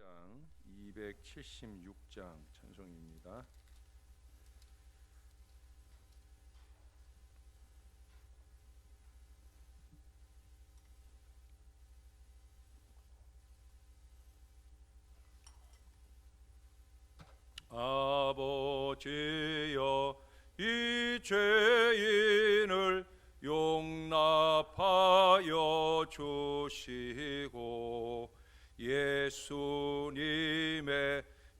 장 276장 찬송입니다. 아버지여, 이 죄인을 용납하여 주시고 예수님의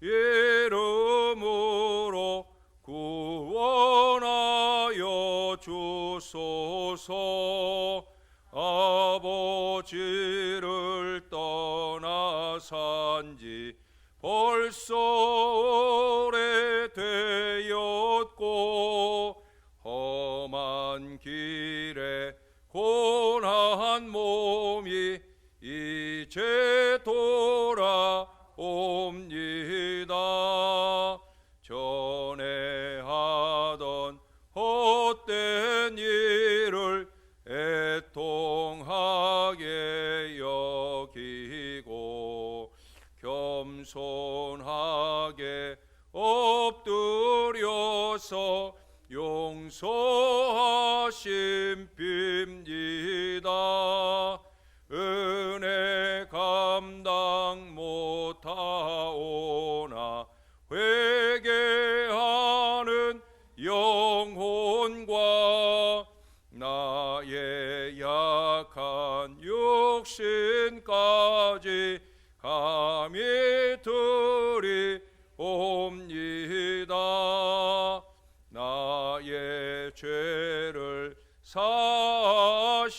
이름으로 구원하여 주소서. 아버지를 떠나 산지 벌써 오래되었고 험한 길에 고난한 몸이 이제 돌아옵니다. 전에 하던 헛된 일을 애통하게 여기고 겸손하게 엎드려서 용서하심 빕니다. 은혜 감당 못하오나 회개하는 영혼과 나의 약한 육신까지 감히 드리옵니다. 나의 죄를 사시려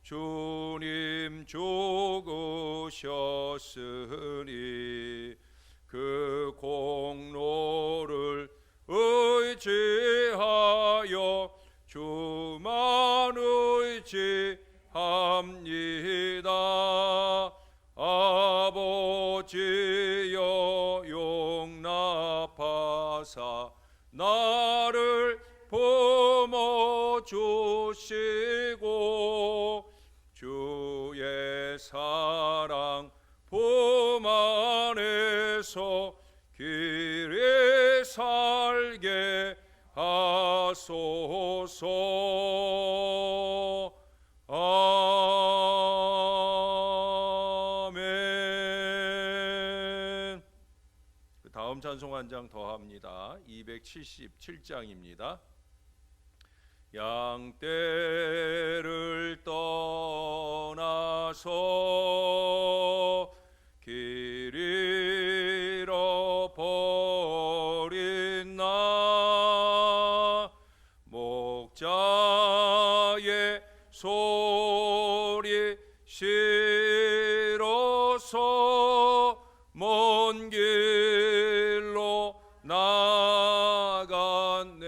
주님 죽으셨으니 그 공로를 의지하여 주만 의지합니다. 아버지여, 용납하사 나를 품어주시고 주의 사랑 품 안에서 길이 살게 하소서. 아멘. 다음 찬송 한 장 더 합니다. 277장입니다. 양떼를 떠나서 길 잃어버린 나, 목자의 소리 싫어서 먼 길로 나갔네.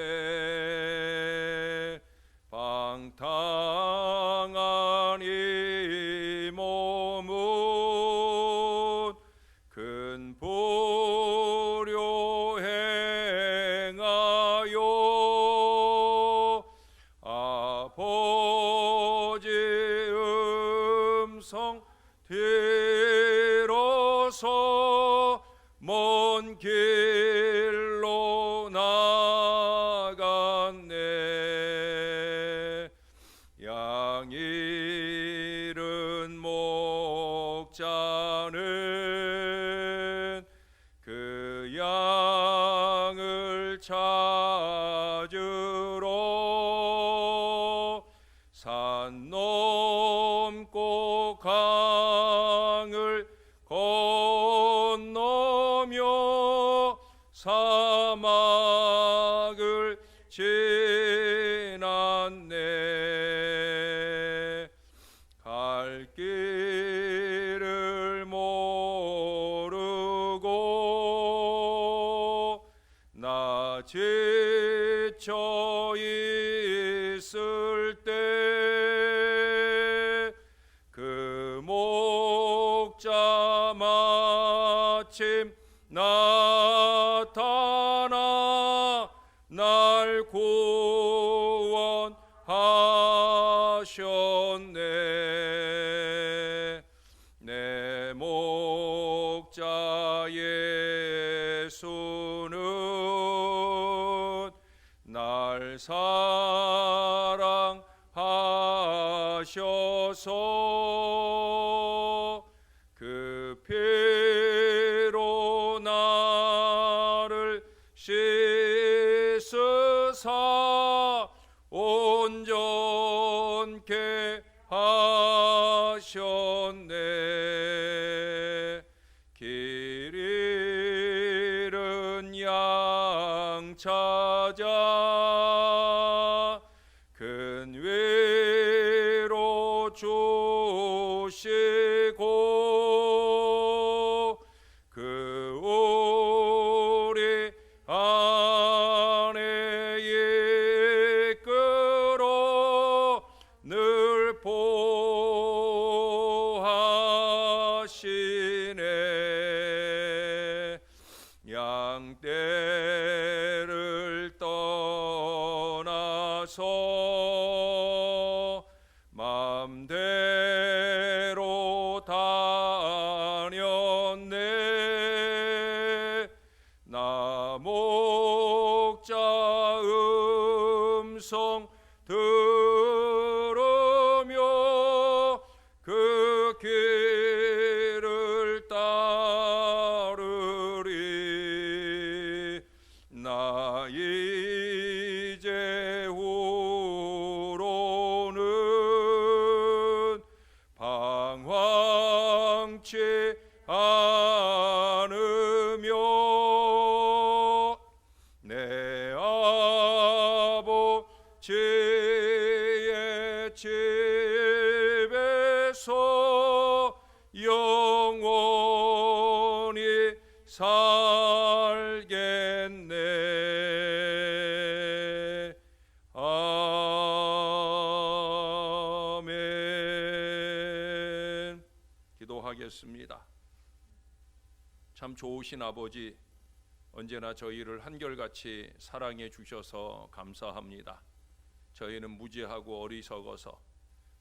방탕한 이 몸은 큰 불효 행하여 아버지 음성 들어서 먼 길로 나갔네. 양 잃은 목자는 그 양을 찾으러 산 넘고 강을 건너며 사막을 지났네. 갈 길을 모르고 나 지쳐 있을 때 그 목자 마침 나타나 날 구원하셨네. 내 몸 사랑하셔서 그 피로 나를 씻으사 온전케 하셨네. 길 잃은 양 찾아 큰 위로 주시고 그 우리 안에 이끌어 늘 보하시네. 양떼를 떠나서 맘대로 다녔네. 나 목자 음성 들으며 그 길을 따르리. 나 이제 후로는 방황치 않으며 내 아버지의 집에서 영원히 살겠네. 아멘. 기도하겠습니다. 참 좋으신 아버지, 언제나 저희를 한결같이 사랑해 주셔서 감사합니다. 저희는 무지하고 어리석어서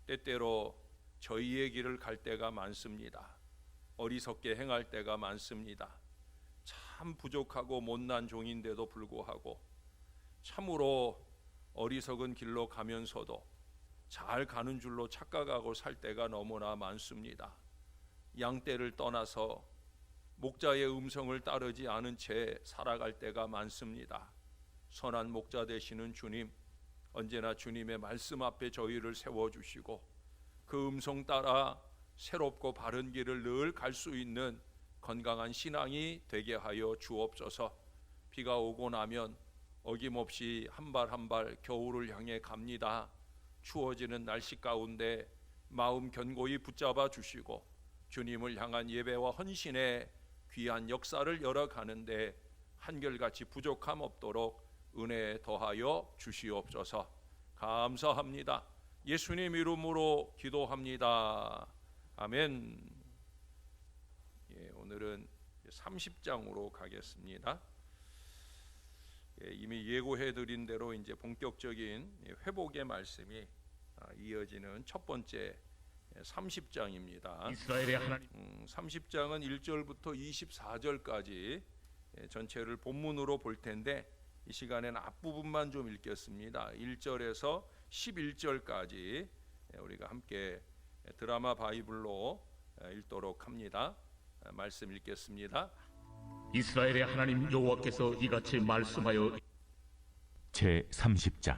때때로 저희의 길을 갈 때가 많습니다. 어리석게 행할 때가 많습니다. 참 부족하고 못난 종인데도 불구하고 참으로 어리석은 길로 가면서도 잘 가는 줄로 착각하고 살 때가 너무나 많습니다. 양떼를 떠나서 목자의 음성을 따르지 않은 채 살아갈 때가 많습니다. 선한 목자 되시는 주님, 언제나 주님의 말씀 앞에 저희를 세워주시고 그 음성 따라 새롭고 바른 길을 늘 갈 수 있는 건강한 신앙이 되게 하여 주옵소서. 비가 오고 나면 어김없이 한 발 한 발 겨울을 향해 갑니다. 추워지는 날씨 가운데 마음 견고히 붙잡아 주시고 주님을 향한 예배와 헌신의 귀한 역사를 열어가는데 한결같이 부족함 없도록 은혜 더하여 주시옵소서. 감사합니다. 예수님 이름으로 기도합니다. 아멘. 오늘은 30장으로 가겠습니다. 이미 예고해드린 대로 이제 본격적인 회복의 말씀이 이어지는 첫 번째 30장입니다. 이스라엘의 하나님 30장은 1절부터 24절까지 전체를 본문으로 볼 텐데 이 시간에는 앞부분만 좀 읽겠습니다. 1절에서 11절까지 우리가 함께 드라마 바이블로 읽도록 합니다. 말씀 읽겠습니다. 이스라엘의 하나님 여호와께서 이같이 말씀하여 제 30장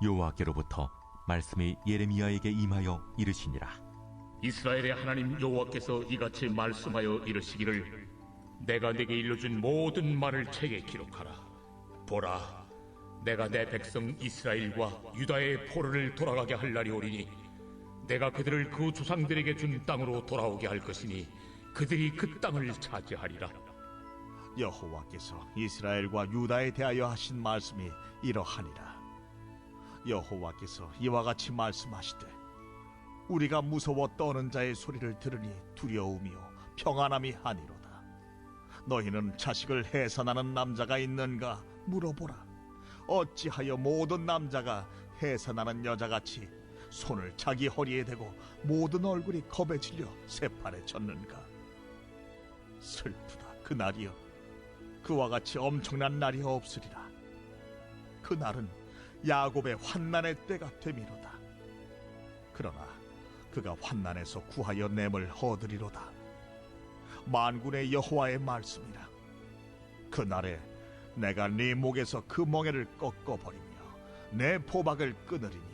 여호와께로부터 말씀이 예레미야에게 임하여 이르시니라. 이스라엘의 하나님 여호와께서 이같이 말씀하여 이르시기를 내가 네게 일러준 모든 말을 책에 기록하라. 보라, 내가 내 백성 이스라엘과 유다의 포로를 돌아가게 할 날이 오리니 내가 그들을 그 조상들에게 준 땅으로 돌아오게 할 것이니 그들이 그 땅을 차지하리라. 여호와께서 이스라엘과 유다에 대하여 하신 말씀이 이러하니라. 여호와께서 이와 같이 말씀하시되 우리가 무서워 떠는 자의 소리를 들으니 두려움이요 평안함이 하니로다. 너희는 자식을 해산하는 남자가 있는가 물어보라. 어찌하여 모든 남자가 해산하는 여자같이 손을 자기 허리에 대고 모든 얼굴이 겁에 질려 새팔에 젖는가. 슬프다 그날이여. 그와 같이 엄청난 날이 없으리라. 그 날은 야곱의 환난의 때가 되미로다. 그러나 그가 환난에서 구하여 냄을 얻으리로다. 만군의 여호와의 말씀이라. 그 날에 내가 네 목에서 그 멍에를 꺾어버리며 내 포박을 끊으리니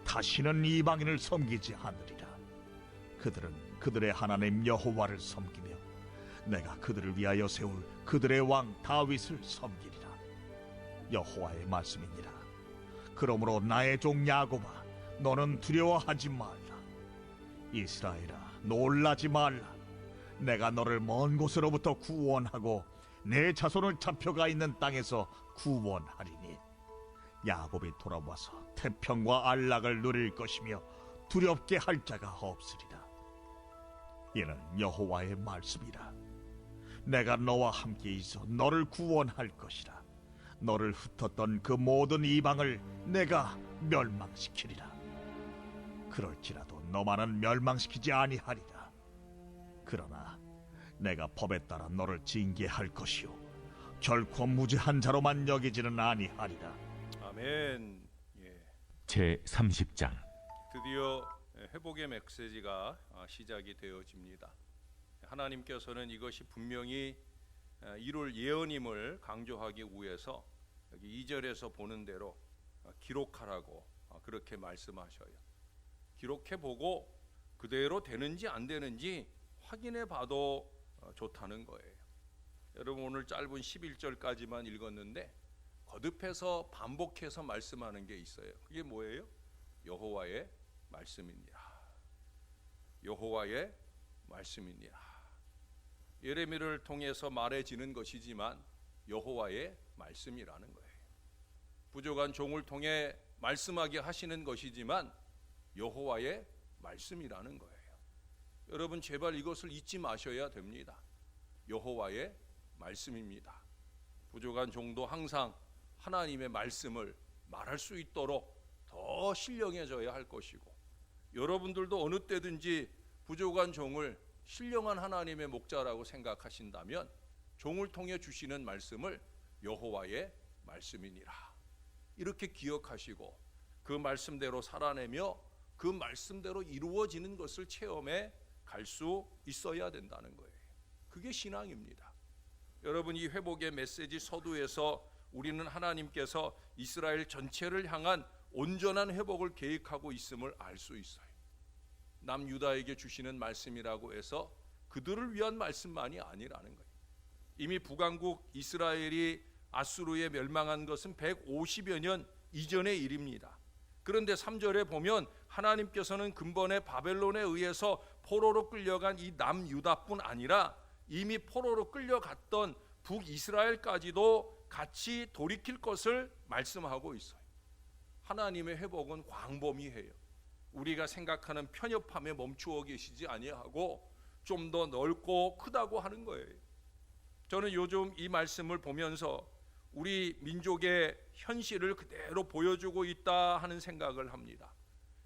다시는 이방인을 섬기지 않으리라. 그들은 그들의 하나님 여호와를 섬기며 내가 그들을 위하여 세울 그들의 왕 다윗을 섬기리라. 여호와의 말씀이니라. 그러므로 나의 종 야곱아, 너는 두려워하지 말라. 이스라엘아, 놀라지 말라. 내가 너를 먼 곳으로부터 구원하고 내 자손을 잡혀가 있는 땅에서 구원하리니 야곱이 돌아와서 태평과 안락을 누릴 것이며 두렵게 할 자가 없으리라. 이는 여호와의 말씀이라. 내가 너와 함께 있어 너를 구원할 것이라. 너를 흩었던 그 모든 이방을 내가 멸망시키리라. 그럴지라도 너만은 멸망시키지 아니하리라. 그러나 내가 법에 따라 너를 징계할 것이요 결코 무죄한 자로만 여기지는 아니하리라. 아멘. 예. 제 30장. 드디어 회복의 메시지가 시작이 되어집니다. 하나님께서는 이것이 분명히 이룰 예언임을 강조하기 위해서 여기 2절에서 보는 대로 기록하라고 그렇게 말씀하셔요. 기록해보고 그대로 되는지 안 되는지 확인해봐도 좋다는 거예요. 여러분, 오늘 짧은 11절까지만 읽었는데 거듭해서 반복해서 말씀하는 게 있어요. 그게 뭐예요? 여호와의 말씀이니라. 여호와의 말씀이니라. 예레미야를 통해서 말해지는 것이지만 여호와의 말씀이라는 거예요. 부족한 종을 통해 말씀하게 하시는 것이지만 여호와의 말씀이라는 거예요. 여러분, 제발 이것을 잊지 마셔야 됩니다. 여호와의 말씀입니다. 부족한 종도 항상 하나님의 말씀을 말할 수 있도록 더 신령해져야 할 것이고, 여러분들도 어느 때든지 부족한 종을 신령한 하나님의 목자라고 생각하신다면 종을 통해 주시는 말씀을 여호와의 말씀이니라 이렇게 기억하시고 그 말씀대로 살아내며 그 말씀대로 이루어지는 것을 체험해 갈 수 있어야 된다는 거예요. 그게 신앙입니다. 여러분, 이 회복의 메시지 서두에서 우리는 하나님께서 이스라엘 전체를 향한 온전한 회복을 계획하고 있음을 알 수 있어요. 남유다에게 주시는 말씀이라고 해서 그들을 위한 말씀만이 아니라는 거예요. 이미 북왕국 이스라엘이 아수르에 멸망한 것은 150여 년 이전의 일입니다. 그런데 3절에 보면 하나님께서는 근본에 바벨론에 의해서 포로로 끌려간 이 남유다뿐 아니라 이미 포로로 끌려갔던 북이스라엘까지도 같이 돌이킬 것을 말씀하고 있어요. 하나님의 회복은 광범위해요. 우리가 생각하는 편협함에 멈추어 계시지 아니하고 좀 더 넓고 크다고 하는 거예요. 저는 요즘 이 말씀을 보면서 우리 민족의 현실을 그대로 보여주고 있다 하는 생각을 합니다.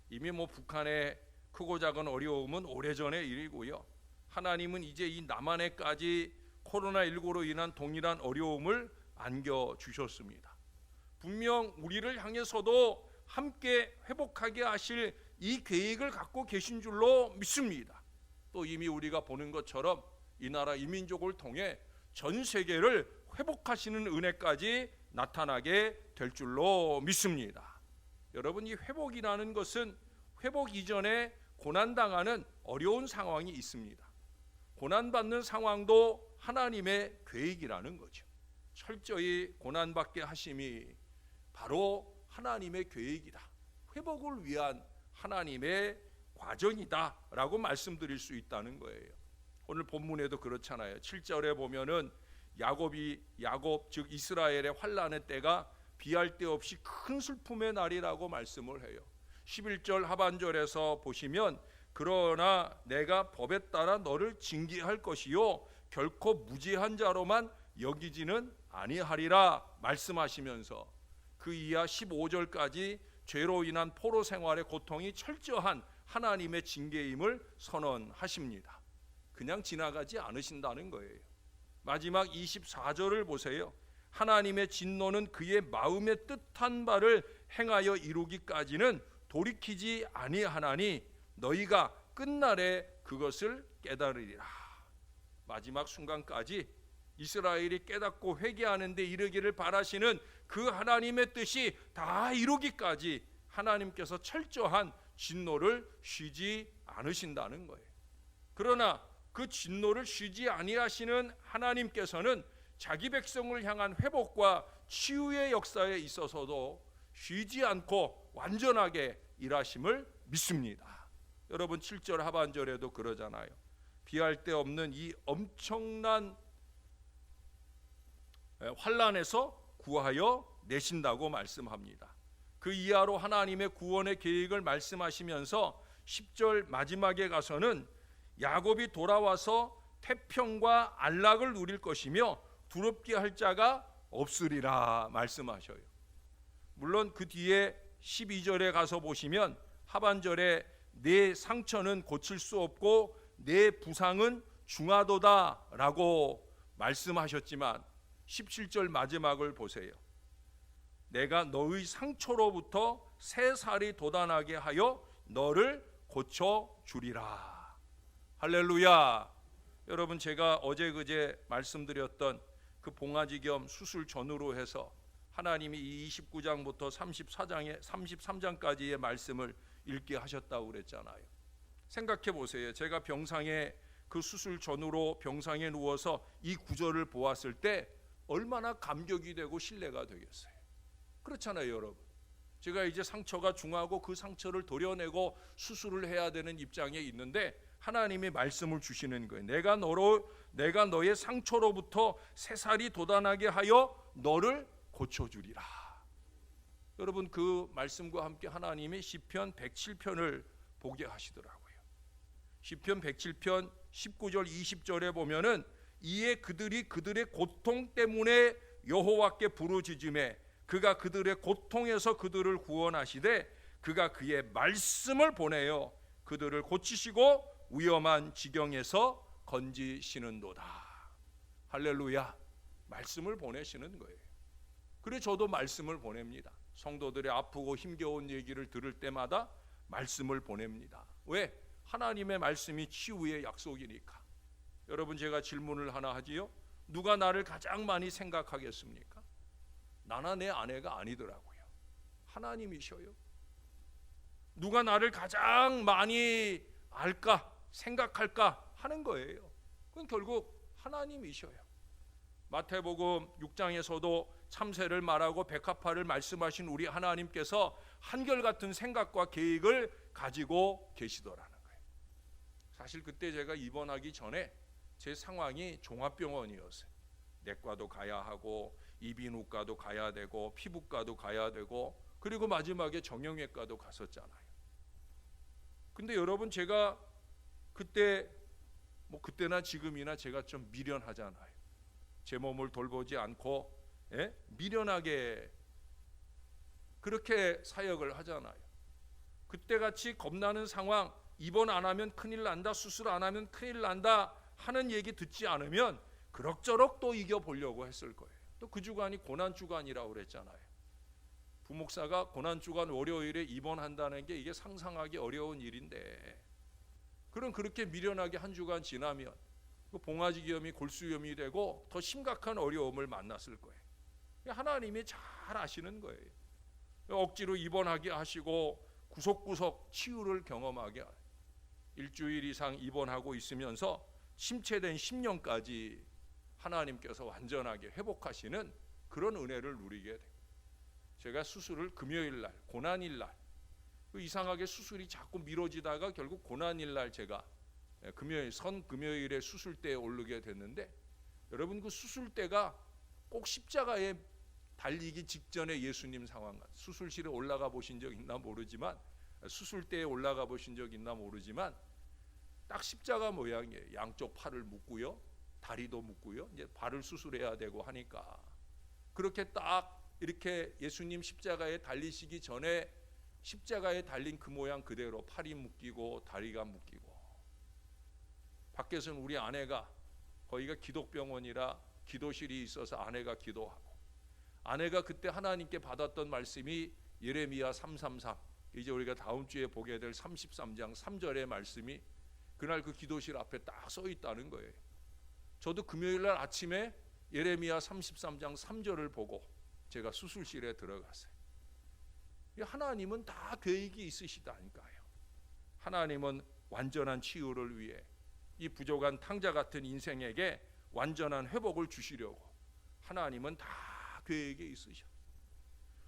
이미 북한의 크고 작은 어려움은 오래전의 일이고요. 하나님은 이제 이 남한에까지 코로나19로 인한 동일한 어려움을 안겨주셨습니다. 분명 우리를 향해서도 함께 회복하게 하실 이 계획을 갖고 계신 줄로 믿습니다. 또 이미 우리가 보는 것처럼 이 나라 이 민족을 통해 전 세계를 회복하시는 은혜까지 나타나게 될 줄로 믿습니다. 여러분, 이 회복이라는 것은 회복 이전에 고난당하는 어려운 상황이 있습니다. 고난받는 상황도 하나님의 계획이라는 거죠. 철저히 고난받게 하심이 바로 하나님의 계획이다. 회복을 위한 하나님의 과정이다 라고 말씀드릴 수 있다는 거예요. 오늘 본문에도 그렇잖아요. 7절에 보면은 야곱 즉 이스라엘의 환난의 때가 비할 데 없이 큰 슬픔의 날이라고 말씀을 해요. 11절 하반절에서 보시면 그러나 내가 법에 따라 너를 징계할 것이요 결코 무죄한 자로만 여기지는 아니하리라 말씀하시면서 그 이하 15절까지 죄로 인한 포로 생활의 고통이 철저한 하나님의 징계임을 선언하십니다. 그냥 지나가지 않으신다는 거예요. 마지막 24절을 보세요. 하나님의 진노는 그의 마음에 뜻한 바를 행하여 이루기까지는 돌이키지 아니하나니 너희가 끝날에 그것을 깨달으리라. 마지막 순간까지 이스라엘이 깨닫고 회개하는 데 이르기를 바라시는 그 하나님의 뜻이 다 이루기까지 하나님께서 철저한 진노를 쉬지 않으신다는 거예요. 그러나 그 진노를 쉬지 아니하시는 하나님께서는 자기 백성을 향한 회복과 치유의 역사에 있어서도 쉬지 않고 완전하게 일하심을 믿습니다. 여러분 7절 하반절에도 그러잖아요. 비할 데 없는 이 엄청난 환난에서 구하여 내신다고 말씀합니다. 그 이하로 하나님의 구원의 계획을 말씀하시면서 10절 마지막에 가서는 야곱이 돌아와서 태평과 안락을 누릴 것이며 두렵게 할 자가 없으리라 말씀하셔요. 물론 그 뒤에 12절에 가서 보시면 하반절에 내 상처는 고칠 수 없고 내 부상은 중하도다 라고 말씀하셨지만 17절 마지막을 보세요. 내가 너의 상처로부터 새 살이 돋아나게 하여 너를 고쳐주리라. 할렐루야. 여러분 제가 어제 그제 말씀드렸던 그 봉화지겸 수술 전후로 해서 하나님이 이 29장부터 33장까지의 말씀을 읽게 하셨다고 그랬잖아요. 생각해 보세요. 제가 병상에 그 수술 전후로 병상에 누워서 이 구절을 보았을 때 얼마나 감격이 되고 신뢰가 되겠어요. 그렇잖아요, 여러분. 제가 이제 상처가 중하고 그 상처를 도려내고 수술을 해야 되는 입장에 있는데 하나님이 말씀을 주시는 거예요. 내가 너의 상처로부터 새살이 돋아나게 하여 너를 고쳐주리라. 여러분 그 말씀과 함께 하나님이 시편 107편을 보게 하시더라고요. 시편 107편 19절 20절에 보면은 이에 그들이 그들의 고통 때문에 여호와께 부르짖음에 그가 그들의 고통에서 그들을 구원하시되 그가 그의 말씀을 보내어 그들을 고치시고 위험한 지경에서 건지시는도다. 할렐루야. 말씀을 보내시는 거예요. 그래 저도 말씀을 보냅니다. 성도들의 아프고 힘겨운 얘기를 들을 때마다 말씀을 보냅니다. 왜? 하나님의 말씀이 치유의 약속이니까. 여러분 제가 질문을 하나 하지요. 누가 나를 가장 많이 생각하겠습니까? 나나 내 아내가 아니더라고요. 하나님이셔요. 누가 나를 가장 많이 알까 생각할까 하는 거예요. 그건 결국 하나님이셔요. 마태복음 6장에서도 참새를 말하고 백합화를 말씀하신 우리 하나님께서 한결같은 생각과 계획을 가지고 계시더라는 거예요. 사실 그때 제가 입원하기 전에 제 상황이 종합병원이었어요. 내과도 가야 하고 이비인후과도 가야 되고 피부과도 가야 되고 그리고 마지막에 정형외과도 갔었잖아요. 근데 여러분 제가 그때 그때나 지금이나 제가 좀 미련하잖아요. 제 몸을 돌보지 않고 미련하게 그렇게 사역을 하잖아요. 그때같이 겁나는 상황, 입원 안 하면 큰일 난다, 수술 안 하면 큰일 난다 하는 얘기 듣지 않으면 그럭저럭 또 이겨보려고 했을 거예요. 또 그 주간이 고난주간이라고 그랬잖아요. 부목사가 고난주간 월요일에 입원한다는 게 이게 상상하기 어려운 일인데 그럼 그렇게 미련하게 한 주간 지나면 그 봉화지겸이 골수염이 되고 더 심각한 어려움을 만났을 거예요. 하나님이 잘 아시는 거예요. 억지로 입원하게 하시고 구석구석 치유를 경험하게 하요. 일주일 이상 입원하고 있으면서 침체된 10년까지 하나님께서 완전하게 회복하시는 그런 은혜를 누리게 돼요. 제가 수술을 금요일날 고난일날 이상하게 수술이 자꾸 미뤄지다가 결국 고난일날 제가 금요일에 수술대에 오르게 됐는데 여러분 그 수술대가 꼭 십자가에 달리기 직전에 예수님 상황 같아요. 수술실에 올라가 보신 적 있나 모르지만 수술대에 올라가 보신 적 있나 모르지만 딱 십자가 모양이에요. 양쪽 팔을 묶고요. 다리도 묶고요. 이제 발을 수술해야 되고 하니까 그렇게 딱 이렇게 예수님 십자가에 달리시기 전에 십자가에 달린 그 모양 그대로 팔이 묶이고 다리가 묶이고 밖에서는 우리 아내가 거기가 기독병원이라 기도실이 있어서 아내가 기도하고, 아내가 그때 하나님께 받았던 말씀이 예레미야 3:33, 이제 우리가 다음 주에 보게 될 33장 3절의 말씀이 그날 그 기도실 앞에 딱 써 있다는 거예요. 저도 금요일 날 아침에 예레미야 33장 3절을 보고 제가 수술실에 들어갔어요. 하나님은 다 계획이 있으시다니까요. 하나님은 완전한 치유를 위해 이 부족한 탕자 같은 인생에게 완전한 회복을 주시려고 하나님은 다 계획이 있으셔.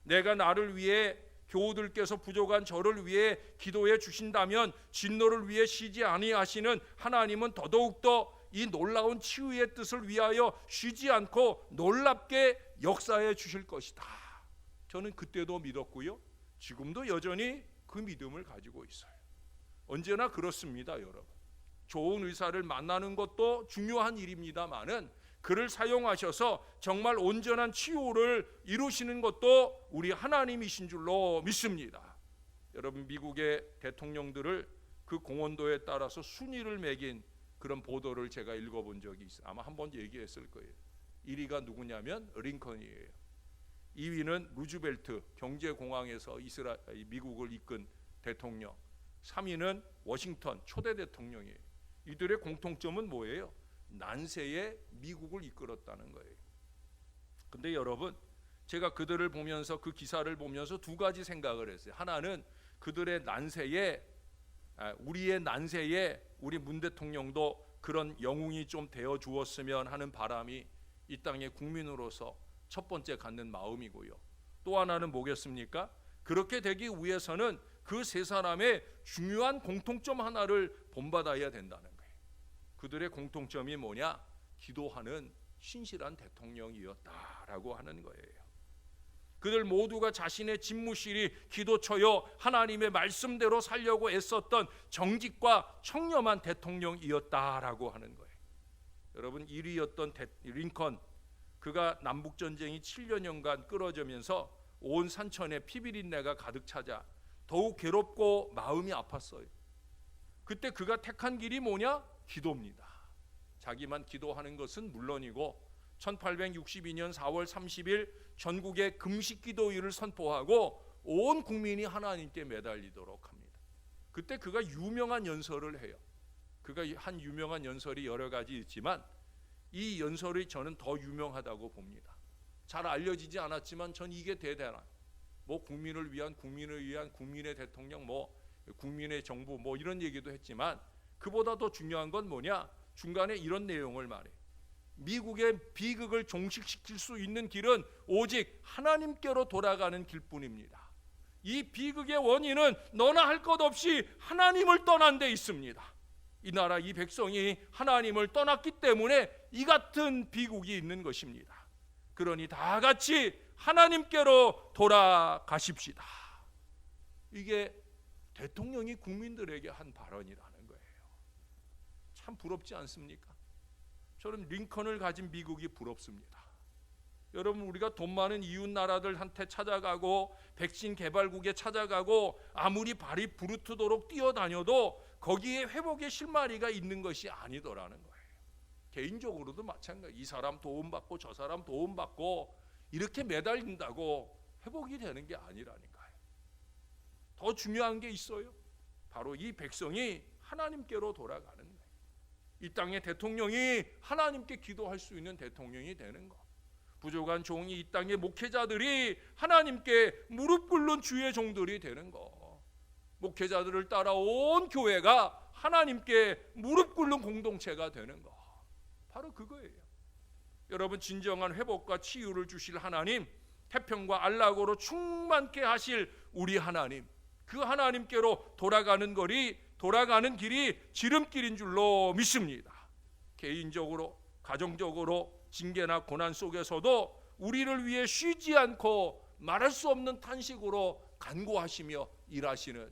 내가 나를 위해, 교우들께서 부족한 저를 위해 기도해 주신다면 진노를 위해 쉬지 아니하시는 하나님은 더더욱더 이 놀라운 치유의 뜻을 위하여 쉬지 않고 놀랍게 역사해 주실 것이다. 저는 그때도 믿었고요, 지금도 여전히 그 믿음을 가지고 있어요. 언제나 그렇습니다, 여러분. 좋은 의사를 만나는 것도 중요한 일입니다만은 그를 사용하셔서 정말 온전한 치유를 이루시는 것도 우리 하나님이신 줄로 믿습니다. 여러분, 미국의 대통령들을 그 공헌도에 따라서 순위를 매긴 그런 보도를 제가 읽어본 적이 있어요. 아마 한 번 얘기했을 거예요. 1위가 누구냐면 링컨이에요. 2위는 루즈벨트, 경제공황에서 미국을 이끈 대통령. 3위는 워싱턴, 초대 대통령이에요. 이들의 공통점은 뭐예요? 난세에 미국을 이끌었다는 거예요. 근데 여러분, 제가 그들을 보면서, 그 기사를 보면서 두 가지 생각을 했어요. 하나는 그들의 난세에, 우리의 난세에 우리 문 대통령도 그런 영웅이 좀 되어 주었으면 하는 바람이 이 땅의 국민으로서 첫 번째 갖는 마음이고요. 또 하나는 뭐겠습니까? 그렇게 되기 위해서는 그 세 사람의 중요한 공통점 하나를 본받아야 된다는 거예요. 그들의 공통점이 뭐냐? 기도하는 신실한 대통령이었다라고 하는 거예요. 그들 모두가 자신의 집무실이 기도처여 하나님의 말씀대로 살려고 애썼던 정직과 청렴한 대통령이었다라고 하는 거예요. 여러분, 1위였던 링컨, 그가 남북전쟁이 7년여간 끌어지면서 온 산천에 피비린내가 가득 찾아 더욱 괴롭고 마음이 아팠어요. 그때 그가 택한 길이 뭐냐? 기도입니다. 자기만 기도하는 것은 물론이고 1862년 4월 30일 전국에 금식 기도일을 선포하고 온 국민이 하나님께 매달리도록 합니다. 그때 그가 유명한 연설을 해요. 그가 한 유명한 연설이 여러 가지 있지만 이 연설이 저는 더 유명하다고 봅니다. 잘 알려지지 않았지만 전 이게 대단한, 국민을 위한 국민의 대통령, 국민의 정부, 이런 얘기도 했지만 그보다 더 중요한 건 뭐냐? 중간에 이런 내용을 말해. 미국의 비극을 종식시킬 수 있는 길은 오직 하나님께로 돌아가는 길뿐입니다. 이 비극의 원인은 너나 할 것 없이 하나님을 떠난 데 있습니다. 이 나라, 이 백성이 하나님을 떠났기 때문에 이 같은 비극이 있는 것입니다. 그러니 다 같이 하나님께로 돌아가십시다. 이게 대통령이 국민들에게 한 발언이라는 거예요. 참 부럽지 않습니까? 저는 링컨을 가진 미국이 부럽습니다. 여러분, 우리가 돈 많은 이웃 나라들한테 찾아가고 백신 개발국에 찾아가고 아무리 발이 부르트도록 뛰어다녀도 거기에 회복의 실마리가 있는 것이 아니더라는 거예요. 개인적으로도 마찬가지. 이 사람 도움받고 저 사람 도움받고 이렇게 매달린다고 회복이 되는 게 아니라니까요. 더 중요한 게 있어요. 바로 이 백성이 하나님께로 돌아가는 거예요. 이 땅의 대통령이 하나님께 기도할 수 있는 대통령이 되는 거. 부족한 종이 이 땅의 목회자들이 하나님께 무릎 꿇는 주의 종들이 되는 거. 목회자들을 따라온 교회가 하나님께 무릎 꿇는 공동체가 되는 거. 바로 그거예요. 여러분, 진정한 회복과 치유를 주실 하나님, 태평과 안락으로 충만케 하실 우리 하나님, 그 하나님께로 돌아가는 길이 지름길인 줄로 믿습니다. 개인적으로, 가정적으로 징계나 고난 속에서도 우리를 위해 쉬지 않고 말할 수 없는 탄식으로 간구하시며 일하시는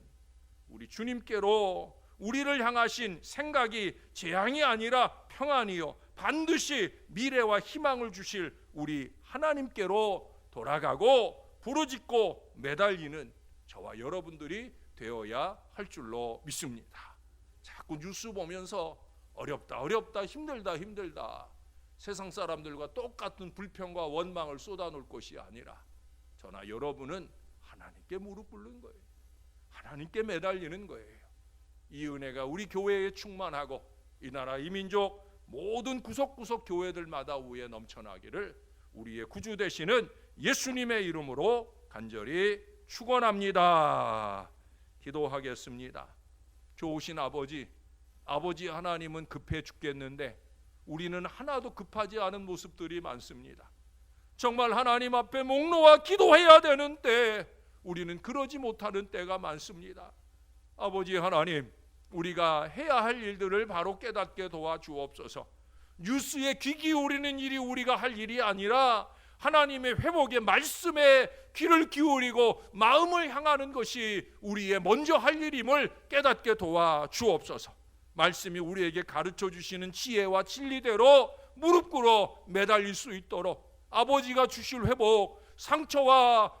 우리 주님께로 우리를 향하신 생각이 재앙이 아니라 평안이요 반드시 미래와 희망을 주실 우리 하나님께로 돌아가고 부르짖고 매달리는 저와 여러분들이 되어야 할 줄로 믿습니다. 자꾸 뉴스 보면서 어렵다 힘들다 세상 사람들과 똑같은 불평과 원망을 쏟아놓을 것이 아니라 저나 여러분은 하나님께 무릎 꿇는 거예요. 하나님께 매달리는 거예요. 이 은혜가 우리 교회에 충만하고 이 나라 이 민족 모든 구석구석 교회들마다 위에 넘쳐나기를 우리의 구주 되시는 예수님의 이름으로 간절히 축원합니다. 기도하겠습니다. 좋으신 아버지 하나님은 급해 죽겠는데 우리는 하나도 급하지 않은 모습들이 많습니다. 정말 하나님 앞에 목 놓아 기도해야 되는 때 우리는 그러지 못하는 때가 많습니다. 아버지 하나님, 우리가 해야 할 일들을 바로 깨닫게 도와주옵소서. 뉴스에 귀 기울이는 일이 우리가 할 일이 아니라 하나님의 회복의 말씀에 귀를 기울이고 마음을 향하는 것이 우리의 먼저 할 일임을 깨닫게 도와주옵소서. 말씀이 우리에게 가르쳐 주시는 지혜와 진리대로 무릎 꿇어 매달릴 수 있도록 아버지가 주실 회복, 상처와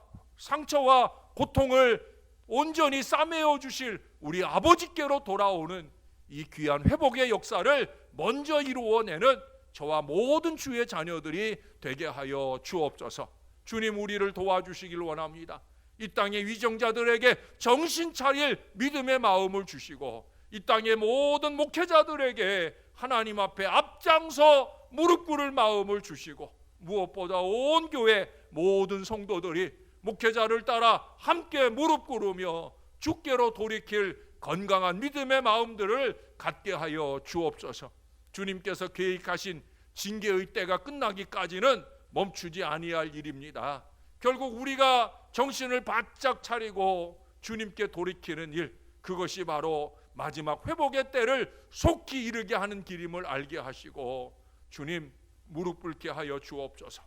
고통을 온전히 싸매어 주실 우리 아버지께로 돌아오는 이 귀한 회복의 역사를 먼저 이루어내는 저와 모든 주의 자녀들이 되게 하여 주옵소서. 주님, 우리를 도와주시길 원합니다. 이 땅의 위정자들에게 정신 차릴 믿음의 마음을 주시고 이 땅의 모든 목회자들에게 하나님 앞에 앞장서 무릎 꿇을 마음을 주시고 무엇보다 온 교회 모든 성도들이 목회자를 따라 함께 무릎 꿇으며 주께로 돌이킬 건강한 믿음의 마음들을 갖게 하여 주옵소서. 주님께서 계획하신 징계의 때가 끝나기까지는 멈추지 아니할 일입니다. 결국 우리가 정신을 바짝 차리고 주님께 돌이키는 일, 그것이 바로 마지막 회복의 때를 속히 이르게 하는 길임을 알게 하시고 주님, 무릎 꿇게 하여 주옵소서.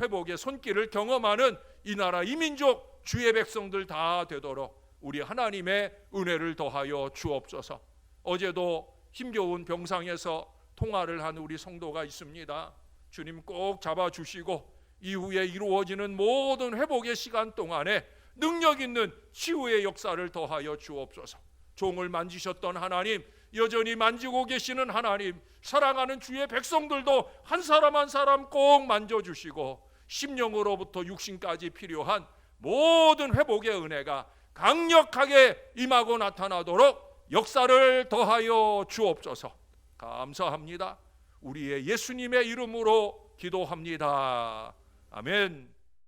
회복의 손길을 경험하는 이 나라 이 민족 주의 백성들 다 되도록 우리 하나님의 은혜를 더하여 주옵소서. 어제도 힘겨운 병상에서 통화를 한 우리 성도가 있습니다. 주님 꼭 잡아주시고 이후에 이루어지는 모든 회복의 시간 동안에 능력 있는 치유의 역사를 더하여 주옵소서. 종을 만지셨던 하나님, 여전히 만지고 계시는 하나님, 사랑하는 주의 백성들도 한 사람 한 사람 꼭 만져주시고 심령으로부터 육신까지 필요한 모든 회복의 은혜가 강력하게 임하고 나타나도록 역사를 더하여 주옵소서. 감사합니다. 우리의 예수님의 이름으로 기도합니다. 아멘.